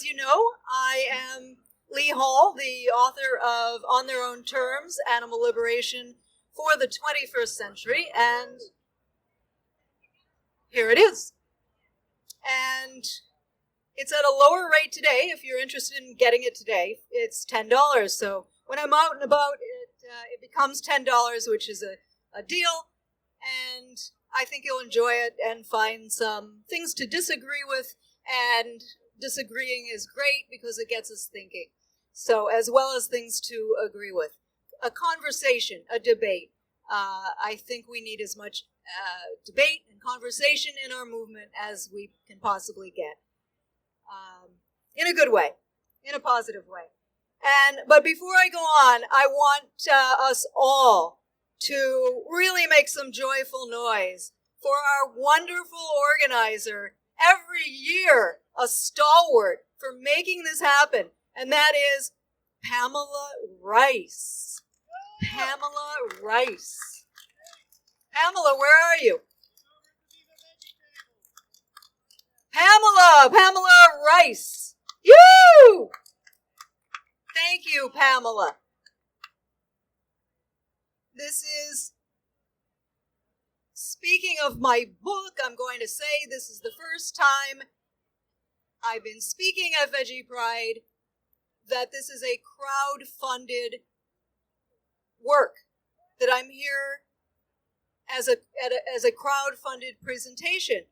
you know, I am Lee Hall, the author of On Their Own Terms, Animal Liberation for the 21st Century, and here it is. And it's at a lower rate today. If you're interested in getting it today, it's $10. So when I'm out and about, it becomes $10, which is a deal. And I think you'll enjoy it and find some things to disagree with. And disagreeing is great because it gets us thinking. So as well as things to agree with. A conversation, a debate. I think we need as much debate and conversation in our movement as we can possibly get. In a good way, in a positive way. But before I go on, I want us all to really make some joyful noise for our wonderful organizer, every year a stalwart for making this happen, and that is Pamela Rice. Pamela Rice. Pamela, where are you? Pamela Rice. You! Thank you, Pamela. This is, speaking of my book, I'm going to say this is the first time I've been speaking at Veggie Pride, that this is a crowd-funded work, that I'm here as a crowd-funded presentation.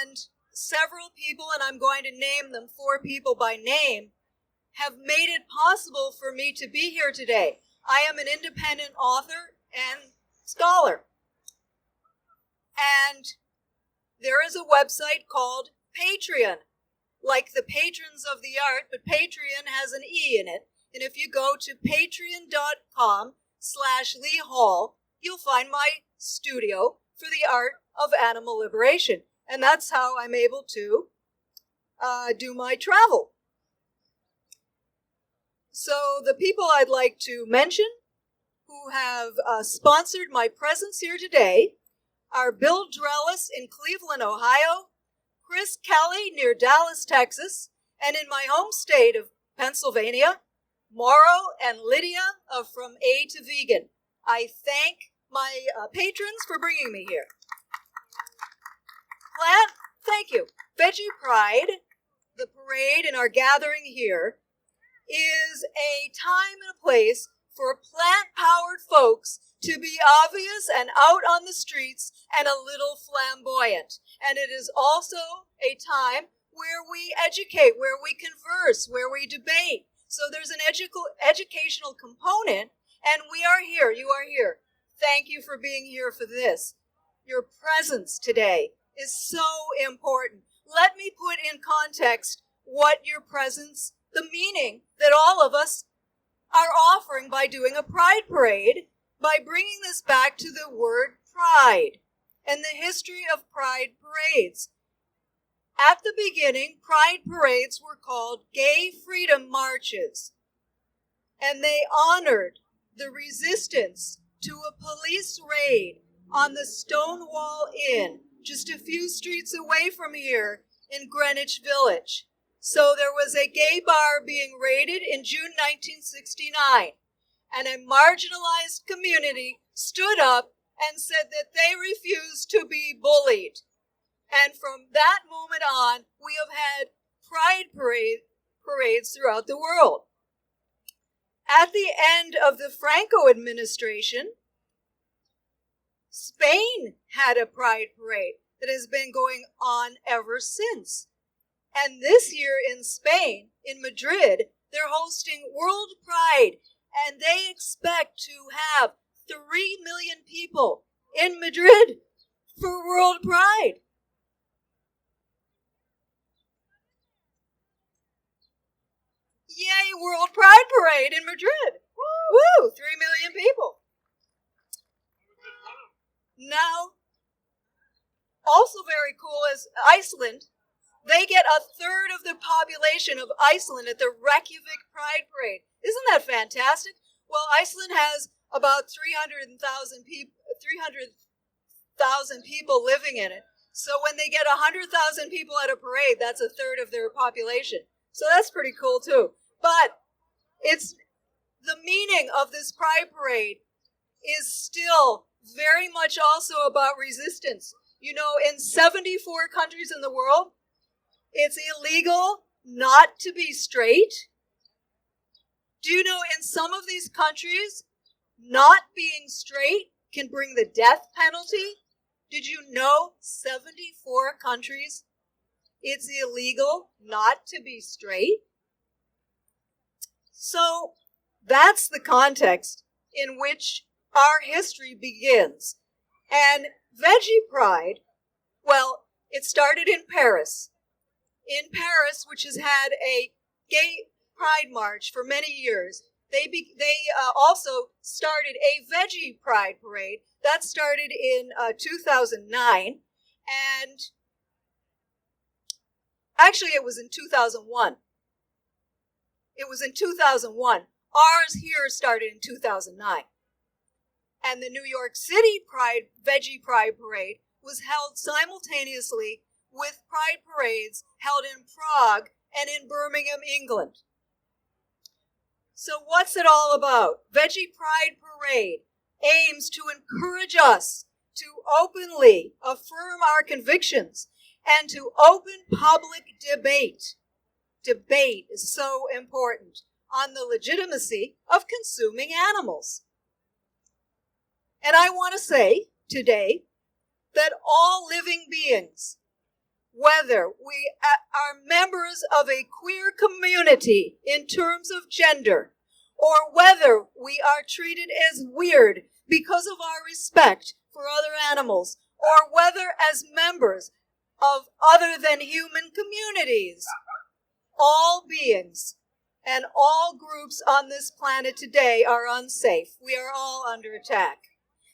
And several people, and I'm going to name them, 4 people by name, have made it possible for me to be here today. I am an independent author and scholar. And there is a website called Patreon, like the patrons of the art, but Patreon has an E in it. And if you go to patreon.com/Lee Hall, you'll find my studio for the art of animal liberation. And that's how I'm able to do my travel. So the people I'd like to mention who have sponsored my presence here today are Bill Drellis in Cleveland, Ohio, Chris Kelly near Dallas, Texas, and in my home state of Pennsylvania, Mauro and Lydia from A to Vegan. I thank my patrons for bringing me here. Thank you. Veggie Pride, the parade and our gathering here, is a time and a place for plant-powered folks to be obvious and out on the streets and a little flamboyant. And it is also a time where we educate, where we converse, where we debate. So there's an educational component, and we are here. You are here. Thank you for being here for this. Your presence today is so important. Let me put in context what your presence, the meaning that all of us are offering by doing a pride parade, by bringing this back to the word pride and the history of pride parades. At the beginning, pride parades were called gay freedom marches, and they honored the resistance to a police raid on the Stonewall Inn, just a few streets away from here in Greenwich Village. So there was a gay bar being raided in June 1969, and a marginalized community stood up and said that they refused to be bullied. And from that moment on, we have had pride parades throughout the world. At the end of the Franco administration, Spain had a pride parade that has been going on ever since. And this year in Spain, in Madrid, they're hosting World Pride, and they expect to have 3 million people in Madrid for World Pride. Yay, World Pride Parade in Madrid. Woo! 3 million people. Now, also very cool is Iceland. They get 1/3 of the population of Iceland at the Reykjavik Pride Parade. Isn't that fantastic? Well, Iceland has about 300,000 people living in it. So when they get 100,000 people at a parade, that's a third of their population. So that's pretty cool too. But it's the meaning of this Pride Parade is still very much also about resistance. You know, in 74 countries in the world, it's illegal not to be straight. Do you know in some of these countries, not being straight can bring the death penalty? Did you know 74 countries, it's illegal not to be straight? So that's the context in which our history begins. And Veggie Pride, well, it started in Paris. In Paris, which has had a gay pride march for many years, they also started a Veggie Pride parade. That started in 2009. And actually, it was in 2001. It was in 2001. Ours here started in 2009. And the New York City Veggie Pride Parade was held simultaneously with pride parades held in Prague and in Birmingham, England. So what's it all about? Veggie Pride Parade aims to encourage us to openly affirm our convictions and to open public debate. Debate is so important on the legitimacy of consuming animals. And I want to say today that all living beings, whether we are members of a queer community in terms of gender, or whether we are treated as weird because of our respect for other animals, or whether as members of other than human communities, all beings and all groups on this planet today are unsafe. We are all under attack.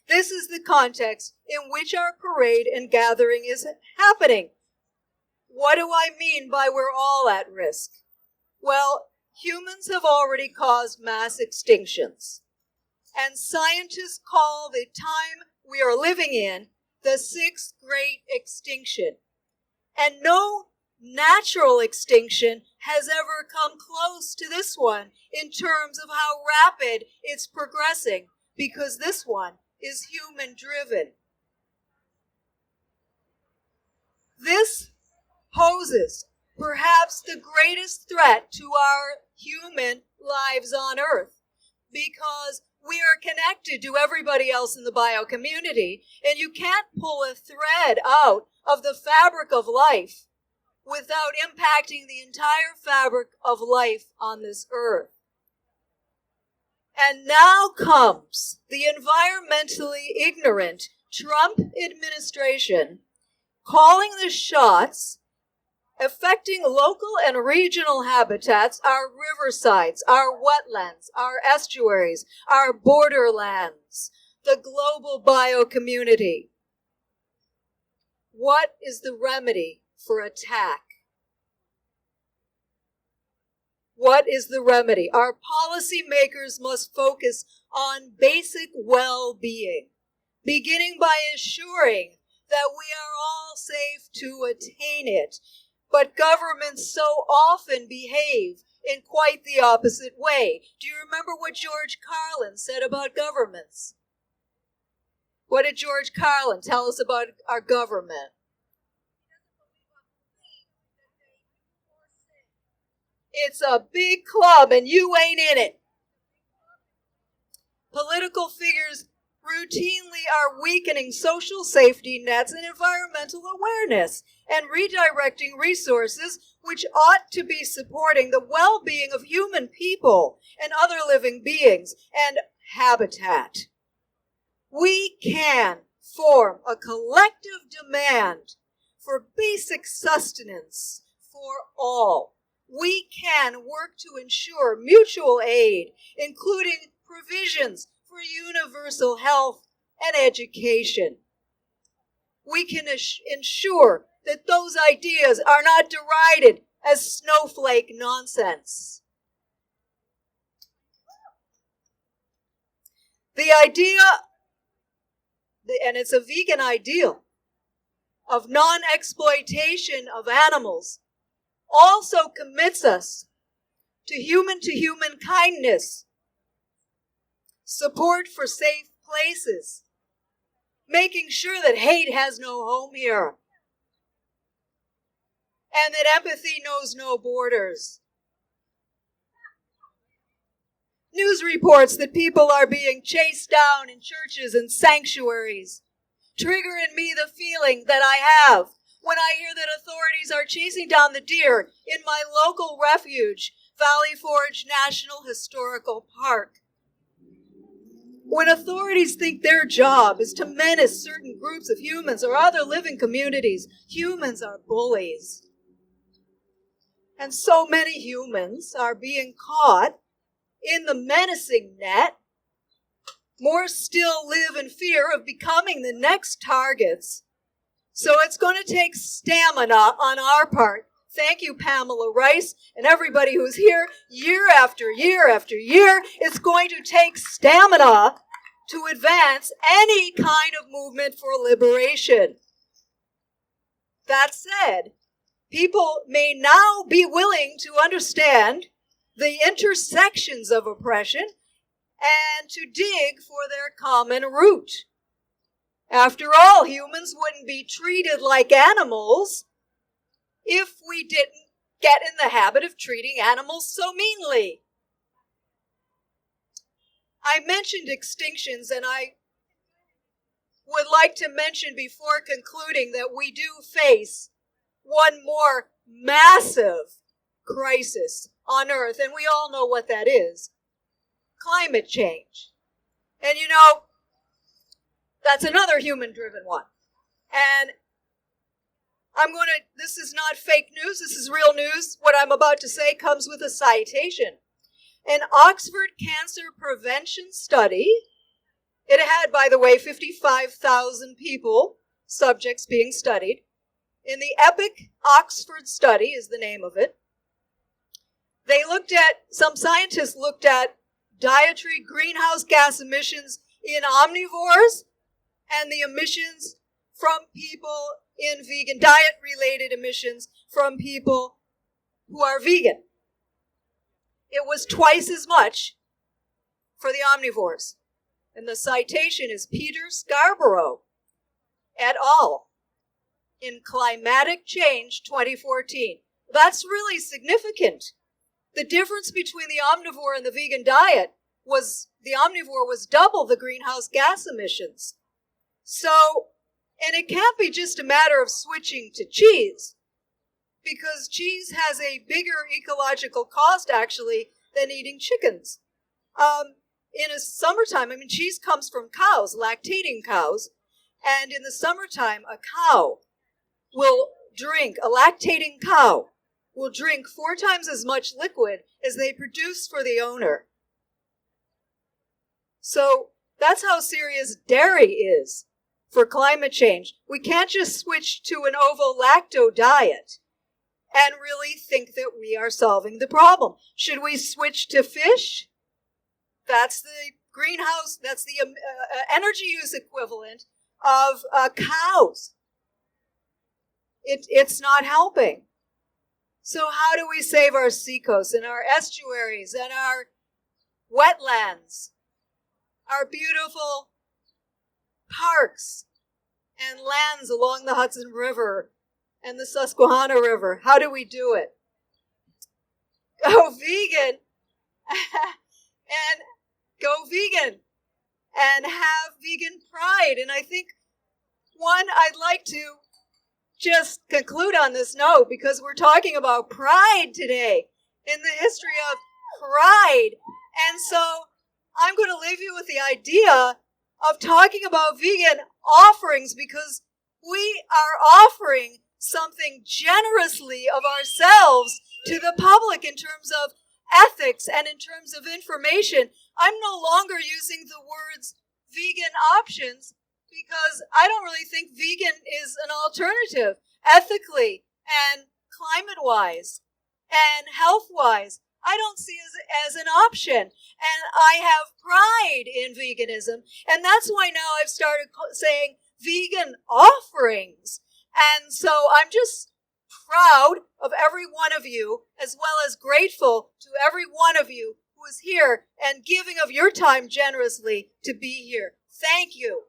This is the context in which our parade and gathering is happening. What do I mean by we're all at risk? Well, humans have already caused mass extinctions. And scientists call the time we are living in the sixth great extinction. And no natural extinction has ever come close to this one in terms of how rapid it's progressing, because this one is human-driven. This poses perhaps the greatest threat to our human lives on Earth, because we are connected to everybody else in the bio community, and you can't pull a thread out of the fabric of life without impacting the entire fabric of life on this Earth. And now comes the environmentally ignorant Trump administration calling the shots, affecting local and regional habitats, our riversides, our wetlands, our estuaries, our borderlands, the global biocommunity. What is the remedy for attack? What is the remedy? Our policymakers must focus on basic well-being, beginning by ensuring that we are all safe to attain it. But governments so often behave in quite the opposite way. Do you remember what George Carlin said about governments? What did George Carlin tell us about our government? It's a big club and you ain't in it. Political figures routinely are weakening social safety nets and environmental awareness and redirecting resources which ought to be supporting the well-being of human people and other living beings and habitat. We can form a collective demand for basic sustenance for all. We can work to ensure mutual aid, including provisions for universal health and education. We can ensure that those ideas are not derided as snowflake nonsense. The idea, and it's a vegan ideal, of non-exploitation of animals also commits us to human kindness, support for safe places, making sure that hate has no home here, and that empathy knows no borders. News reports that people are being chased down in churches and sanctuaries trigger in me the feeling that I have when I hear that authorities are chasing down the deer in my local refuge, Valley Forge National Historical Park. When authorities think their job is to menace certain groups of humans or other living communities, humans are bullies. And so many humans are being caught in the menacing net. More still live in fear of becoming the next targets. So it's going to take stamina on our part. Thank you, Pamela Rice, and everybody who's here year after year after year. It's going to take stamina to advance any kind of movement for liberation. That said, people may now be willing to understand the intersections of oppression and to dig for their common root. After all, humans wouldn't be treated like animals if we didn't get in the habit of treating animals so meanly. I mentioned extinctions, and I would like to mention before concluding that we do face one more massive crisis on Earth, and we all know what that is: climate change. And you know, that's another human-driven one. And this is not fake news, this is real news. What I'm about to say comes with a citation. An Oxford cancer prevention study, it had, by the way, 55,000 subjects being studied. In the EPIC Oxford study is the name of it. Some scientists looked at dietary greenhouse gas emissions in omnivores and the emissions from people in vegan, diet-related emissions from people who are vegan. It was twice as much for the omnivores. And the citation is Peter Scarborough et al. In Climatic Change 2014. That's really significant. The difference between the omnivore and the vegan diet was the omnivore was double the greenhouse gas emissions. So, and it can't be just a matter of switching to cheese, because cheese has a bigger ecological cost, actually, than eating chickens. In the summertime, cheese comes from cows, lactating cows, and in the summertime, a lactating cow will drink 4 times as much liquid as they produce for the owner. So that's how serious dairy is for climate change. We can't just switch to an ovo-lacto diet and really think that we are solving the problem. Should we switch to fish? That's the greenhouse, that's the energy use equivalent of cows. It's not helping. So how do we save our seacoasts and our estuaries and our wetlands, our beautiful parks and lands along the Hudson River and the Susquehanna River? How do we do it? Go vegan and go vegan and have vegan pride. And I think I'd like to just conclude on this note, because we're talking about pride today, in the history of pride. And so I'm going to leave you with the idea of talking about vegan offerings, because we are offering something generously of ourselves to the public in terms of ethics and in terms of information. I'm no longer using the words vegan options, because I don't really think vegan is an alternative ethically and climate-wise and health-wise. I don't see it as an option. And I have pride in veganism. And that's why now I've started saying vegan offerings, And so I'm just proud of every one of you, as well as grateful to every one of you who is here and giving of your time generously to be here. Thank you.